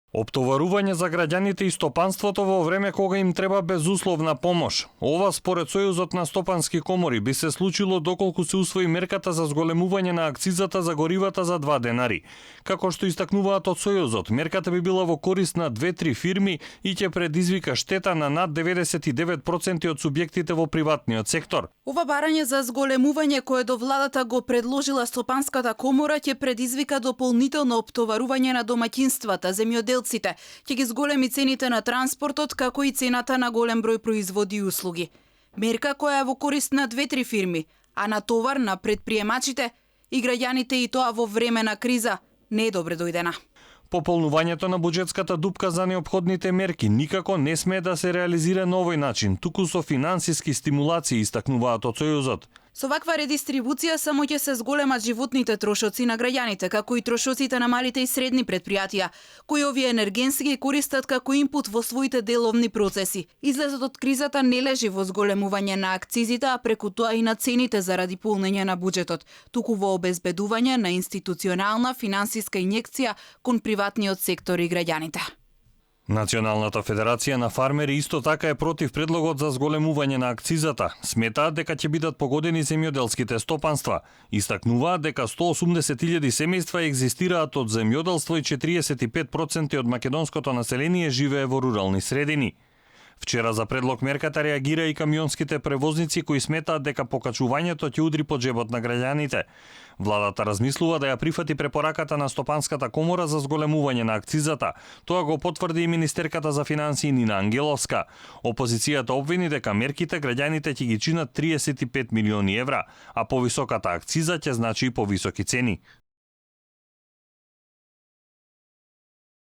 Оптоварување за граѓаните и стопанството во време кога им треба безусловна помош. Ова според Сојузот на стопански комори би се случило доколку се усвои мерката за зголемување на акцизата за горивата за 2 денари. Како што истакнуваат од Сојузот, мерката би била во корист на 2-3 фирми и ќе предизвика штета на над 99% од субјектите во приватниот сектор. Ова барање за зголемување кое до владата го предложила стопанската комора ќе предизвика дополнително оптоварување на домаќинствата, земјоделците, ќе ги зголеми цените на транспортот како и цената на голем број производи и услуги. Мерка која е во корист на 2-3 фирми, а на товар на предприемачите и граѓаните, и тоа во време на криза, не е добре дојдена. Пополнувањето на буџетската дупка за неопходните мерки никако не смее да се реализира на овој начин, туку со финансиски стимулации, истакнуваат од Сојузот. Со ваква редистрибуција само ќе се зголемат животните трошоци на граѓаните, како и трошоците на малите и средни предпријатија, кои овие енергенски ги користат како инпут во своите деловни процеси. Излезот од кризата не лежи во зголемување на акцизите, а преку тоа и на цените заради полнење на буџетот, туку во обезбедување на институционална финансиска инјекција кон приватниот сектор и граѓаните. Националната федерација на фармери исто така е против предлогот за зголемување на акцизата. Сметаат дека ќе бидат погодени земјоделските стопанства. Истакнуваат дека 180.000 семејства екзистираат од земјоделство и 45% од македонското население живее во рурални средини. Вчера за предлог мерката реагира и камионските превозници кои сметаат дека покачувањето ќе удри по џебот на граѓаните. Владата размислува да ја прифати препораката на Стопанската комора за зголемување на акцизата. Тоа го потврди и министерката за финансии Нина Ангеловска. Опозицијата обвини дека мерките граѓаните ќе ги чинат 35 милиони евра, а повисоката акциза ќе значи и повисоки цени.